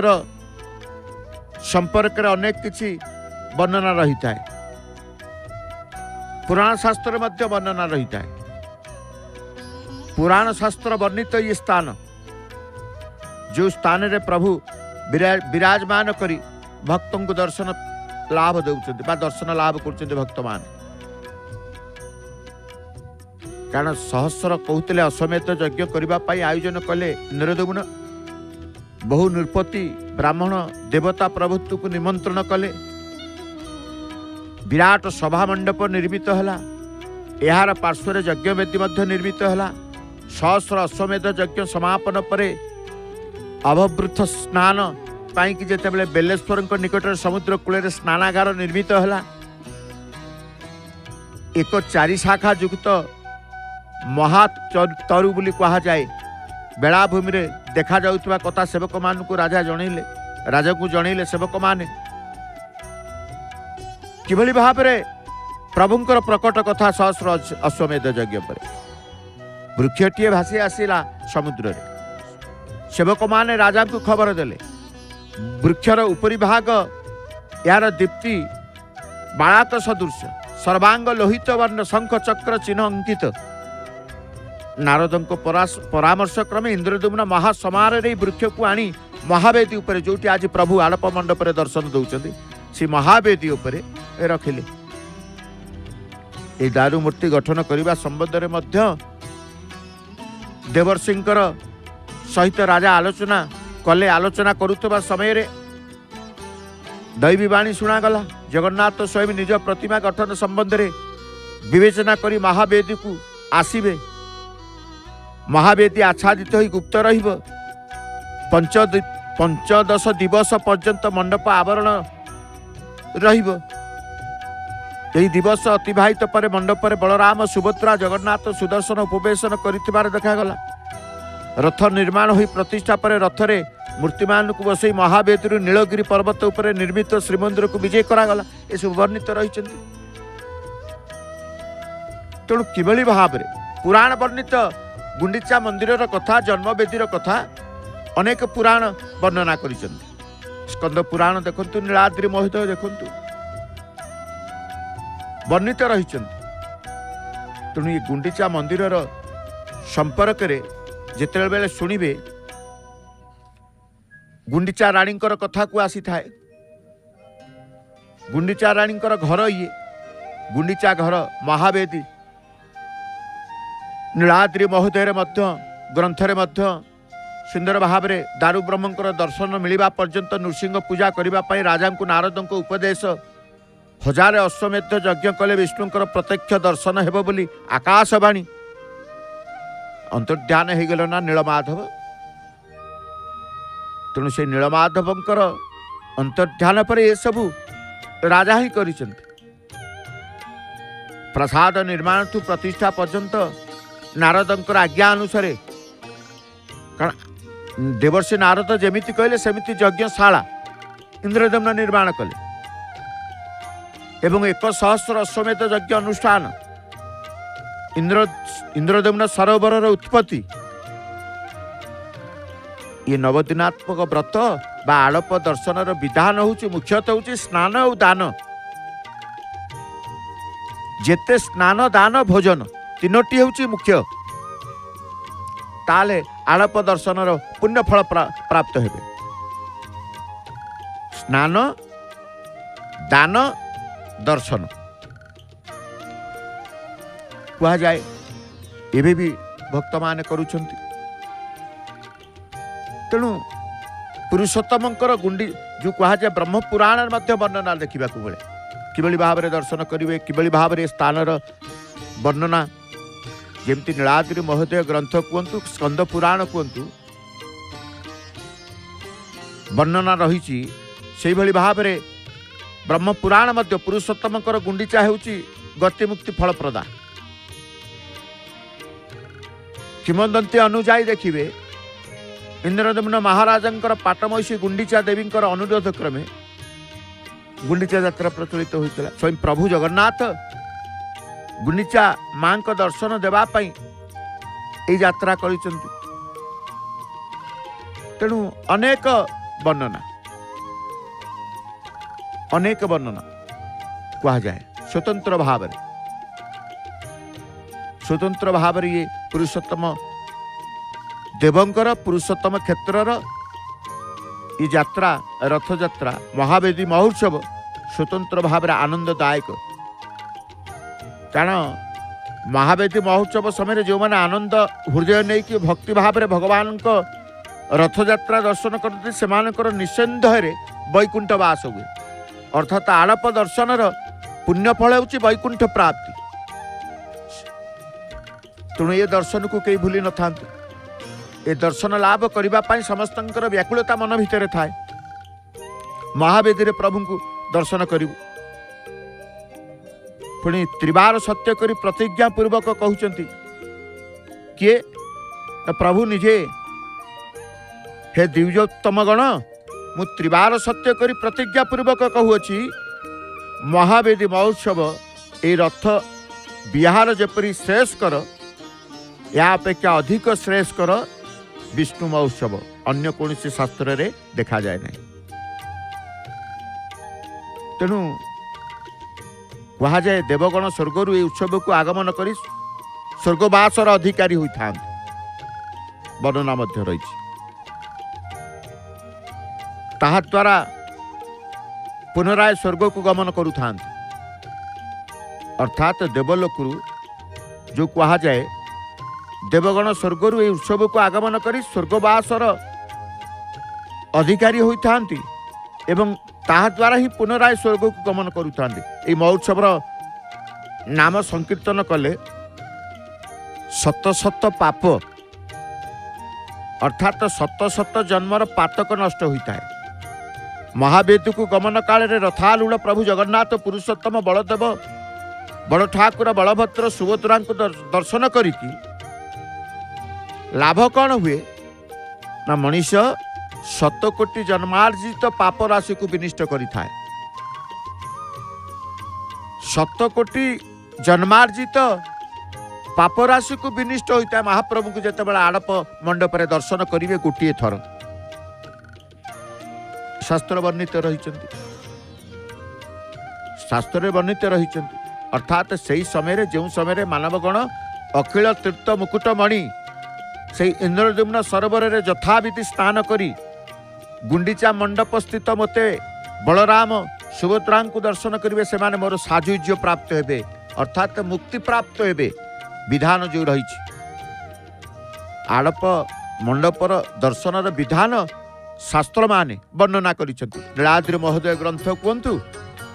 संपर्क में अनेक किसी वर्णना रही है पुराण शास्त्र मध्य वर्णना रही है पुराण शास्त्र वर्णित ये स्थान जो स्थान रे प्रभु विराजमान करी भक्तों को दर्शन लाभ देउछन्ति बा दर्शन लाभ करछन्ति भक्त मान कारण सहस्र कहते अश्वमेध यज्ञ करने आयोजन कले इंद्रदेवन बहु नृपति ब्राह्मण देवता प्रभुत्व को निमंत्रण कले विराट सभा मंडप निर्मित है यार पार्श्व यज्ञ वेदी निर्मित है सहस्र अश्वमेध यज्ञ समापन पर अभवृथ स्नान पाई जिते बेलेश्वर निकट समुद्र कूल स्नानागार निर्मित है एक चारि शाखा युक्त महातरु बोली कहा जाए बेलाभूमि रे देखा जाउतबा कथा सेवक मान को राजा को जनइले सेवक माने किभली भाव रे प्रभुंकर प्रकट कथा सहस्र अश्वमेध यज्ञ पर वृक्षटीए भासी आसिला समुद्र रे सेवक माने राजा को खबर देले वृक्षर उपरी भाग यार दीप्ति बालात सदृश सर्वांग लोहित वर्ण शंख चक्र चिन्ह अंकित नारद को परामर्श क्रमे इंद्रद्युम्न महासमारोह वृक्ष को आनी महावेदी उपरे जो आज प्रभु आड़प मंडप रे दर्शन दौरान से महावेदी उपरे रखिले ए दारू मूर्ति गठन करने संबंध में मध्य देवर्षिंकर सहित राजा आलोचना कले आलोचना करुवा समय रे दैवी वाणी शुणागला जगन्नाथ स्वयं निज प्रतिमा गठन संबंध में विवेचना करी महावेदी को आसीबे महावेदी आच्छादित हो गुप्त रहिब 15 दिवस पर्यंत मंडप आवरण रहिब यही दिवस अतिबाहित पर मंडप बलराम सुभद्रा जगन्नाथ सुदर्शन उपवेशन कर देखागला रथ निर्माण हो प्रतिष्ठा पर रथरे मूर्तिमान को बसई महावेदी नीलगिरी पर्वत उपर निर्मित श्रीमंदिर को विजय करागला ये सब वर्णित रही तेणु किभली भाव में पुराण वर्णित गुंडीचा मंदिर कथा जन्मवेदी कथा अनेक पुराण वर्णना कर स्कंद पुराण देखु नीलाद्रि महोत्सव देखु वर्णित रही तेणु ये गुंडीचा मंदिर संपर्क में जिते बेले शुणवे गुंडीचा राणी कथा को आसी थाए गुंडीचा राणी घर ये गुंडीचा घर महावेदी नीलाद्रि महोदय ग्रंथरे सुंदर भाव में दारू ब्रह्मंकर दर्शन मिलवा पर्यंत नृसिंह पूजा करने राजा को नारद को उपदेश 1000 अश्वमेध यज्ञ कले विष्णुकर प्रत्यक्ष दर्शन हेब बोली आकाशवाणी अंतर्ध्यान हो गल ना नीलमाधव तेणु से नीलमाधवंकर अंतर्ध्यान पर ये सबू राजा ही कर प्रसाद निर्माण ठू प्रतिष्ठा पर्यंत नारदंकर आज्ञा अनुसार कारण देवर्षि नारद जमीती कहले सेमिति यज्ञशाला इंद्रद्युम्न निर्माण कले एवं 100 अश्वमेध यज्ञ अनुष्ठान इंद्रद्युम्न सरोवर उत्पत्ति ये नवदिनात्मक व्रत बा आड़प दर्शन विधान हूँ मुख्यतः हूँ स्नान और दान जेते स्नान दान भोजन तीनोटी हूँ मुख्य ताले आड़प दर्शन पुण्य फल प्राप्त हेबे स्नान दान दर्शन कह जाए एवं भी भक्त मान करुछंती तेणु पुरुषोत्तमंकर गुंडी जो कह जाए ब्रह्म पुराण वर्णना देखा मिले किभली भाव में दर्शन करेंगे किभली भाव में स्थानर वर्णना जमती नीलाद्रि महोदय ग्रंथ कहतु स्कंद पुराण कहतु वर्णना रही से भाव में ब्रह्म पुराण पुरुषोत्तमंकर गुंडीचा होउची गति मुक्ति फलप्रदा। किंवदंती अनुजाई देखिए इंद्रदम्न महाराजंकर पाटमहिषी गुंडीचा देवींकर अनुरोध क्रमे गुंडीचा यात्रा प्रचलित होता। स्वयं प्रभु जगन्नाथ गुंडीचा मां को दर्शन देवाई ये यात्रा करिसंती। तेणु अनेक वर्णना कहा जाए स्वतंत्र भाव ये पुरुषोत्तम देवंकर पुरुषोत्तम क्षेत्रर ये यात्रा रथ यात्रा महावेदी महोत्सव स्वतंत्र भाव में आनंददायक। कारण महावेदी महोत्सव समय जो मैंने आनंद हृदय नहीं कि भक्ति भाव में भगवान को रथ यात्रा दर्शन करते से निसंदेह वैकुंठ वास हुए अर्थात आड़प दर्शनर पुण्यफल होची वैकुंठ प्राप्ति। तेणु ये दर्शन को कई भूली न था ये दर्शन लाभ करने समस्त व्याकुलता मन भितर थाए। महावेदी प्रभु को दर्शन करू पुणी त्रिबार सत्य करी प्रतिज्ञा पूर्वक कहते किए प्रभु निजे हे दिव्योत्तम गण मु त्रिबार सत्य करी प्रतिज्ञा पूर्वक कहूची महावेदी महोत्सव ए रथ विहार जेपरी श्रेष्ठकर या अपेक्षा अधिक श्रेष्ठकर विष्णु महोत्सव अन्य कौन शास्त्र रे देखा जाए नहीं। तेणु कह जाए देवगण स्वर्गर ये उत्सव को आगमन कर स्वर्गवासर अधिकारी होता वर्णना रही ताहा द्वारा पुनराय स्वर्ग को गमन करुथा अर्थात देवलोकु जो कहा जाए देवगण स्वर्गर ये उत्सव को आगमन कर स्वर्गवासर अधिकारी होता एवं ताहा द्वारा ही पुनराय स्वर्ग को गमन करुता। ये महोत्सव नाम संकीर्तन कले शत शत पाप अर्थात शत शत जन्मर पातक नष्ट होता है। महावेदी को गमन काल रथारूढ़ प्रभु जगन्नाथ पुरुषोत्तम बलदेव बड़ ठाकुर बलभद्र सुभद्रा को दर्शन करिकी लाभ कौन हुए ना मनीष शतकोटी जन्मार्जित पाप राशि को विनिष्ट करिथाए। शतकोटी जन्मार्जित पाप राशि को विनिष्ट होता है। महाप्रभु को जिते बड़ा आड़प मंडप रे दर्शन करेंगे गोटे थर शास्त्र वर्णित रही शास्त्र वर्णित रही अर्थात से समय जो समय मानवगण अखिल तीर्थ मुकुटमणि से इंद्रद्युम्न सरोवर में यथाविधि स्नान करी गुंडीचा मंडप स्थित मते बलराम सुभद्रा को दर्शन करेंगे से माने मोर साजुज्य प्राप्त हेबे अर्थात मुक्ति प्राप्त हेबे विधान जो रही आड़प मंडपर दर्शन विधान शास्त्र माने वर्णना करिसेंति। नीलाद्रि महोदय ग्रंथ कहतु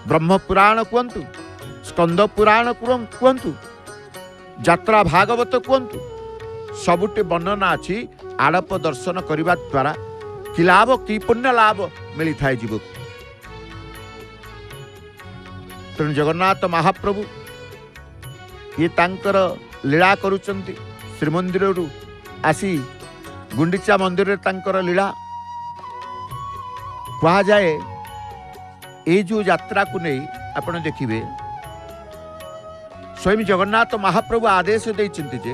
ब्रह्म पुराण कहतु स्कंद पुराण कहतु यात्रा भागवत कहतु सबुटे वर्णना अच्छी आड़प दर्शन करने द्वारा कि लाभ कि पुण्य लाभ मिली थाए जीव। तेणु जगन्नाथ महाप्रभु ये तांकर लीला करुचंती श्रीमंदिर आसी गुंडीचा मंदिर रे तांकर लीला कहा जाए। ये जो यात्रा को नहीं आपण देखिए स्वयं जगन्नाथ महाप्रभु आदेश देइचंती जे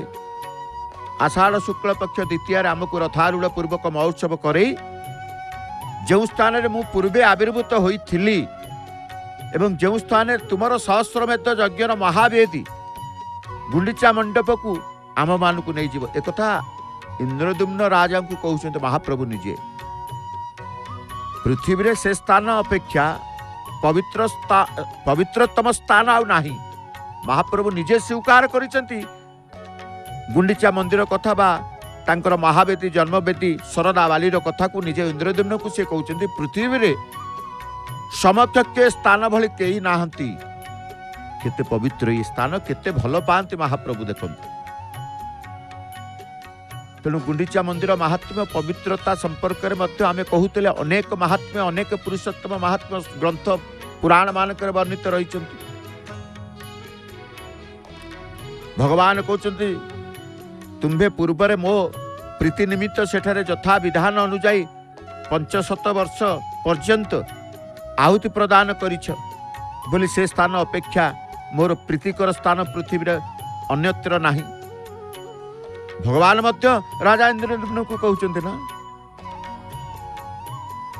आषाढ़ शुक्ल पक्ष द्वितीय आमको रथारूढ़ पूर्वक महोत्सव करे जो स्थान रे मु पूर्वे आविर्भूत होइथिली एवं जो स्थान तुमर सहस्रमेध यज्ञ महावेदी गुंडीचा मंडप को आम मान को नहीं जीव एक इंद्रद्युम्न राजा को कहते महाप्रभु निजे पृथ्वी रे से स्थान अपेक्षा पवित्रतम स्थान आउ नाही। महाप्रभु निजे स्वीकार करिसेंती गुंडीचा मंदिर कथा बा तांकर महावेदी जन्मवेदी शरदा बालीर कथा को निजे इंद्रद्युम्न को से कहते पृथ्वी रे समकक्ष स्थान भली कई नाहंती। केते पवित्र ये स्थान, केते भल पाती महाप्रभु देखते। तेणु गुंडीचा मंदिर महात्म्य पवित्रता संपर्क में आम कहते अनेक महात्म्य अनेक पुरुषोत्तम महात्म्य ग्रंथ पुराण मानक वर्णित रही। भगवान कहते तुम्भे पूर्व मो प्रीति निमित्त सेठारे यथा विधान अनुजाई 500 वर्ष पर्यंत आहुति प्रदान करिछ बोली से स्थान अपेक्षा मोर प्रीतिकर स्थान पृथ्वी अन्यत्र नहीं। भगवान मध्य राजा इंद्रद्युम्न को कहते ना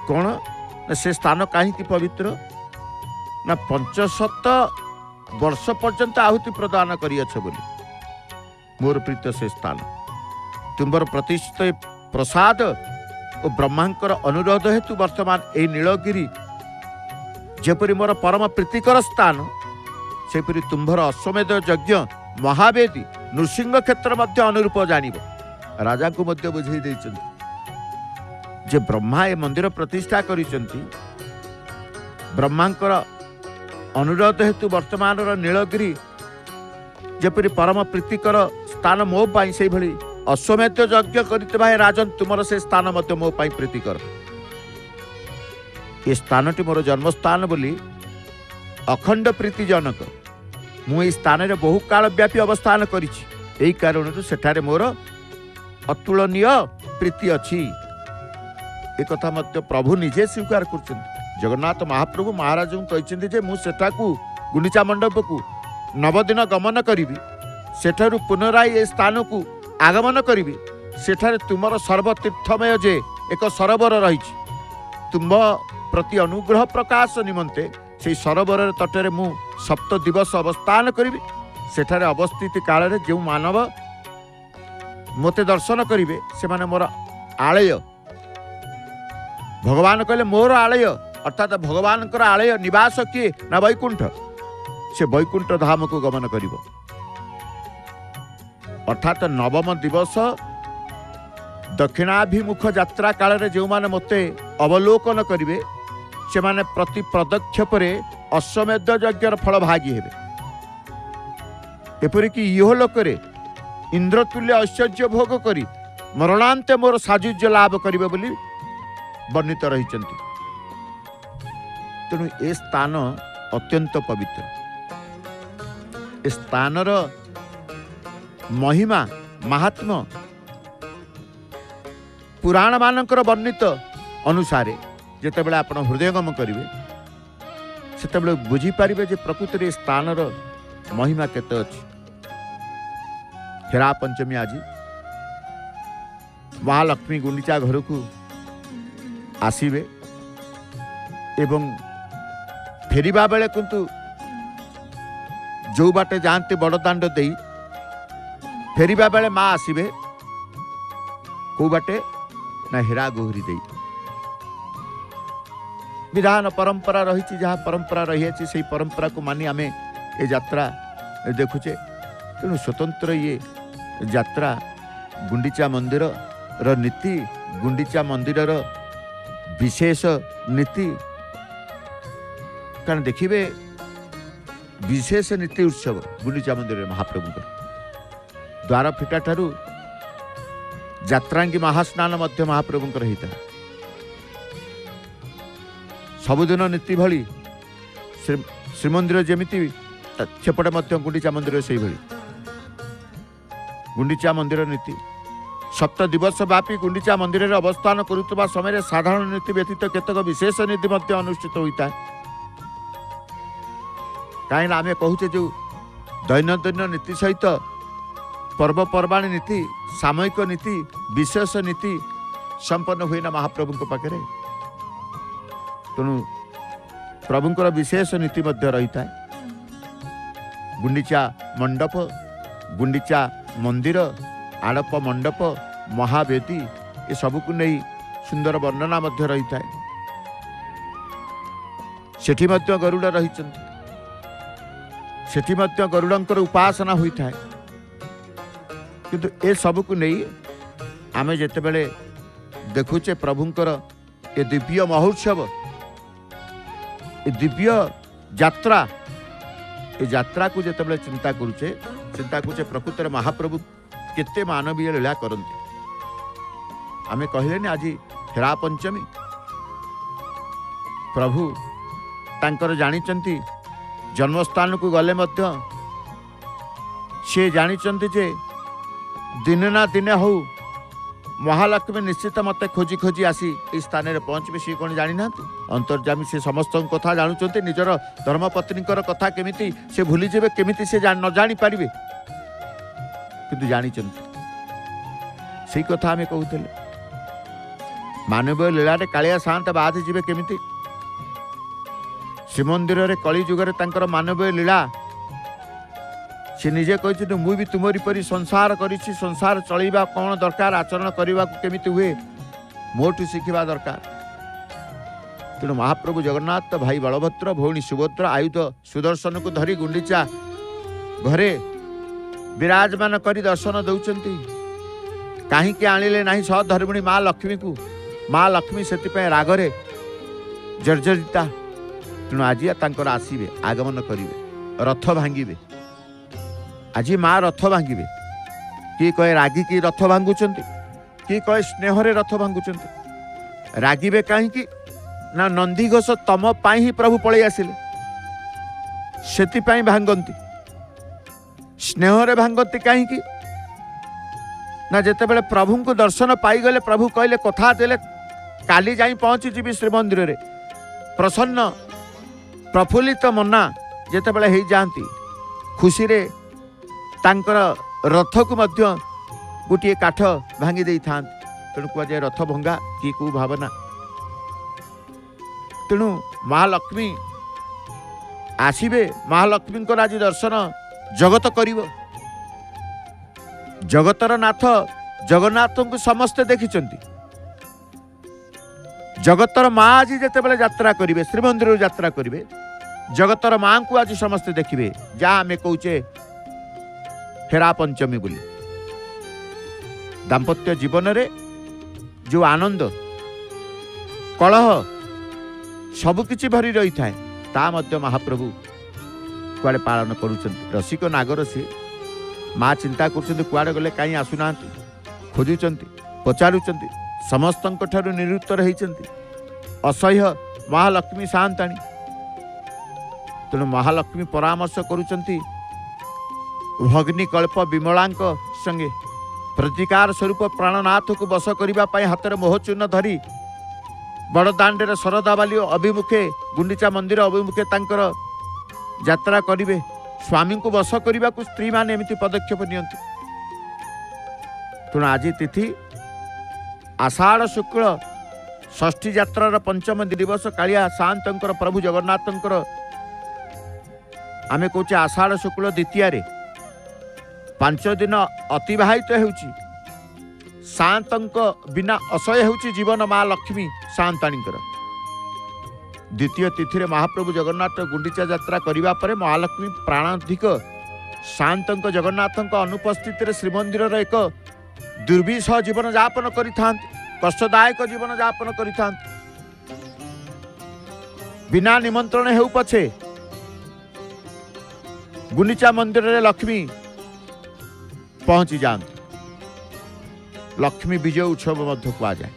कौन से स्थान कहीं पवित्र ना 500 वर्ष पर्यंत आहुति प्रदान करियछ बोली मोर प्रीत से स्थान तुम्बर प्रतिष्ठित प्रसाद और ब्रह्मांकर अनुरोध हेतु वर्तमान ए नीलगिरी जेपरी मोर परम प्रीतिकर स्थान सेपरी तुम्भर अश्वमेध यज्ञ महावेदी नृसिंह क्षेत्र मध्य अनुरूप जानिब। राजा को मध्य बुझाई देइछन्ति जे ब्रह्मा ए मंदिर प्रतिष्ठा करिसन्ति ब्रह्मांकर अनुरोध हेतु वर्तमान नीलगिरी जेपरी परम प्रीतिकर स्थान मो पाई से भली अश्वमेध यज्ञ करते भाई राजन तुमर से स्थान मध्य मो पाई प्रीतिकर। ये स्थानटी मोर जन्मस्थान बोली अखंड प्रीतिजनक मु स्थान में बहु काल व्यापी अवस्थान करिछि। एही कारणरू सेठारे मोर अतुलनीय प्रीति अछि। एक कथा मध्य प्रभु निजे स्वीकार करछन्ति। जगन्नाथ महाप्रभु महाराज कहते जे मु सेठाकू गुंडीचा मंडप को 9 दिन गमन करी सेठारु पुनराय ए स्थान को आगमन करी सेठारे तुमर सर्वतीर्थमय जे एक सरोवर रही तुम प्रति अनुग्रह प्रकाश निमंते से सरोवर तटरे मु 7 दिवस अवस्थान करी सेठारे अवस्थित काल रे जो मानव मते दर्शन करिवे से माने मोर आलय भगवान कहले मोर आलय अर्थात भगवान आलय निवास किए ना वैकुंठ से वैकुंठ धाम को गमन करिवो। अर्थात 9म दिवस दक्षिणाभिमुख यात्रा काल रे जो माने मते अवलोकन करिवे से माने प्रति पदक्षेप अश्वमेध यज्ञर फल भागी हेबे। एपरिक इहलोकरे इंद्रतुल्य ऐश्वर्य भोग करी मरणांते मोर साजुज्य लाभ करिवे बोली वर्णित रही। तेणु ए स्थान अत्यंत पवित्र। ए स्थानर महिमा महात्म पुराण मानकर वर्णित अनुसारे जितेबाला आप हृदयंगम करेंगे से बुझीपारे जे प्रकृति स्थानर महिमा केते अच्छी। हेरा पंचमी आज महालक्ष्मी गुंडीचा घर को आसवे एवं फेरिबा बेले किंतु जो बाटे जाते बड़दाण्ड दे फेरिबा बेले माँ आसवे कौ बाटे ना हेरा गोहरी दे विधान परंपरा रही जहाँ परंपरा रही से परंपरा को मानी आमे ये यात्रा देखुचे। तेणु स्वतंत्र ये यात्रा गुंडीचा मंदिर रो नीति गुंडीचा मंदिर रो विशेष नीति कारण देखिए विशेष नीति उत्सव गुंडीचा मंदिर महाप्रभु द्वार फिटा ठारू यात्रांगी महास्नान मध्य महाप्रभु होता सबुदिन नीति भली श्रीमंदिर जमीती सेपटे गुंडीचा मंदिर से भली गुंडीचा मंदिर नीति 7 दिवस व्यापी गुंडीचा मंदिर में अवस्थान करुवा समय साधारण नीति व्यतीत केतक विशेष नीति अनुष्ठित होता है। कहीं आम कहूचे जो दैनंदिन नीति सहित पर्वपर्वाणी नीति सामयिक नीति विशेष नीति संपन्न हुए ना महाप्रभु पाखे। तेणु प्रभुंर विशेष नीति रही है। गुंडीचा मंडप गुंडीचा मंदिर आड़प मंडप महावेदी ये सबको नहीं सुंदर वर्णना रही है। सेठी गरुड़ रही सेठी गरुड़ंकर उपासना होता है किंतु ए सबको नहीं आमे जेतेबेले देखुचे प्रभुंकर ए दिव्य महोत्सव ए दिव्य यात्रा ए यात्रा को जेतेबेले चिंता करुचे प्रकृतर महाप्रभु केते मानवीय लीला करते। आमे कहले आज हेरा पंचमी प्रभु तांकर जानिचंती जन्मस्थान को गले मध्य से जानिचंती जे दिन ना दिने हो महालक्ष्मी निश्चित मत खोजी खोजी आसी इस स्थान में पहुँचे सी कौन जानी ना अंतर्जामी से समस्त कथा जानुंट निजर धर्मपत्नी कथा केमिति से भूली जाए केमिति से न जानी पारिबे किंतु जानी से कथा आम कहते मानवीय लीला कालिया सात बाद जीवे केमिति श्रीमंदिर रे कली जुगरे तांकर मानवीय लीला से निजे कहते मुझे भी तुमरी परी संसार करिछि संसार चलैबा कौन दरकार आचरण करने केमिति हुए मोटू शिखा दरकार। तेणु महाप्रभु जगन्नाथ भाई बलभद्र भौणी सुभद्र आयुध सुदर्शन को धरी गुंडीचा घरे विराजमान करी दर्शन दौरान कहीं आनिले नहीं सधर्मिणी माँ लक्ष्मी को माँ लक्ष्मी से रागरे जर्जरिता। तेणु आज तांकर आसवे आगमन करेंगे रथ भांगे आज माँ रथ भांगे किए कहे रागी की रथ भांगुंट किए कहे स्नेह रथ भांगुंट रागिबे कहीं ना नंदीघोष तम पाई ही प्रभु पलि आसिले से भांगती स्नेह भांगती कहीं ना जिते बड़े प्रभु को दर्शन पाईगले प्रभु कहले कथा देले काली जाई पहुंची जीवी श्रीमंदिर रे प्रसन्न प्रफुल्लित मना जिते बड़े हो जाती खुशी रे तांकर रथ को मध्य गोटे काठ भांगी दे था। तेणु कहुए रथ भंगा कि को भावना। तेणु महालक्ष्मी आसवे महालक्ष्मी आज दर्शन जगत करिवो जगतर नाथ जगन्नाथ को समस्ते देखिचंती जगतर माँ आज जिते यात्रा करेंगे श्रीमंदिर यात्रा करेंगे जगतर माँ को आज समस्ते देखिए जहाँ आम कौचे हेरा पंचमी बोली दाम्पत्य जीवन रे जो आनंद कलह सबकिछि भरी रही थाए ता मध्य महाप्रभु कुआड़े पालन करुछंती। रसिक नागर से माँ चिंता कर कुआड़े गले कहीं आसुना खोजुंट पचारुंट समस्त निरुत्तर होती असह्य महालक्ष्मी शांताणी। तेणु महालक्ष्मी परामर्श करुंट भग्निकल्प विमलांक संगे प्रतिकार स्वरूप प्राणनाथ को बस करने हाथ में मोहचूर्ण धरी बड़दाण्डे शरदाबाली अभिमुखे गुंडीचा मंदिर अभिमुखे तांकर यात्रा करिवे स्वामी को बस करने को स्त्री मैंने एमती पदक्षेप नियंती। तेणु आज तिथि आषाढ़ शुक्ल षष्ठी यात्रार पंचम दिवस कालिया शांतर प्रभु जगन्नाथंकर आमे कौचे आषाढ़ शुक्ल द्वितीय 5 दिन अतिवाहित होउची शांतंक बिना असह्य होउची जीवन माँ लक्ष्मी शांताणीकर। द्वितीय तिथि महाप्रभु जगन्नाथ गुंडीचा यात्रा करिबा परे महालक्ष्मी प्राणाधिक शांतंक जगन्नाथंक अनुपस्थिति श्रीमंदिर एक दुर्विषह जीवन यापन करिथांत कष्टदायक जीवन यापन करिथांत बिना निमंत्रण हेउ पछे गुंडीचा मंदिर रे लक्ष्मी पहुंची जाती। लक्ष्मी विजय उत्सव मध्य कह जाए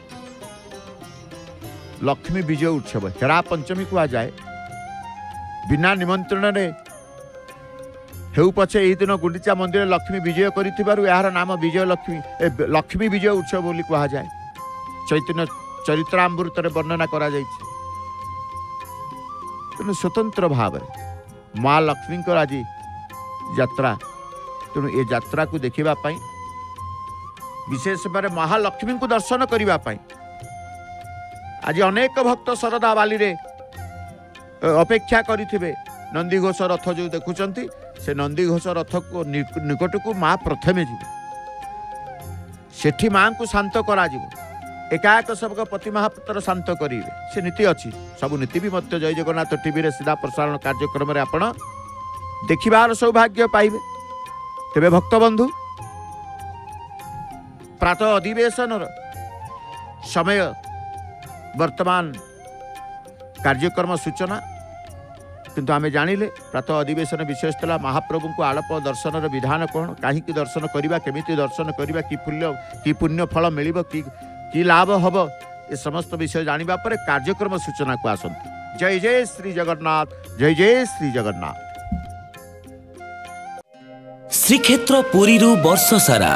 लक्ष्मी विजय उत्सव हेरा पंचमी कह जाए बिना निमंत्रण रे हेउ पछे एही दिन गुंडीचा मंदिर लक्ष्मी विजय करिथिबारु यार नाम विजय लक्ष्मी विजय उत्सव बोली कह जाए चैतन्य चरित्रामृत रे वर्णना करा जाइछि। तेणु स्वतंत्र भाव माँ लक्ष्मी आज यात्रा तेणु ये यात्रा को देखा विशेष भाव महालक्ष्मी को दर्शन करने आज अनेक भक्त शरदा बाली रे अपेक्षा करिथिबे नंदीघोष रथ जो देखुंट से नंदीघोष रथ को निकट को माँ प्रथमे जीव सेठी माँ को शांत करा एकाएक सबक पति महापुत्र शांत करेंगे से नीति अच्छी सबू नीति भी मत जय जगन्नाथ टीवी रे सीधा प्रसारण कार्यक्रम रे आपण देखिबार सौभाग्य पाइबे। तेबे भक्त बंधु प्रातः अधिवेशन समय वर्तमान कार्यक्रम सूचना किंतु आमे जानिले प्रातः अधिवेशन विषय था महाप्रभु को आड़प दर्शन विधान कौन कहीं दर्शन करवा केमिति दर्शन करवा कि पुण्य फल मिल कि लाभ हम ये समस्त विषय जानिबा पर कार्यक्रम सूचना को आसंतु। जय जय श्री जगन्नाथ, जय जय श्री जगन्नाथ। श्रीक्षेत्र पुरी वर्ष सारा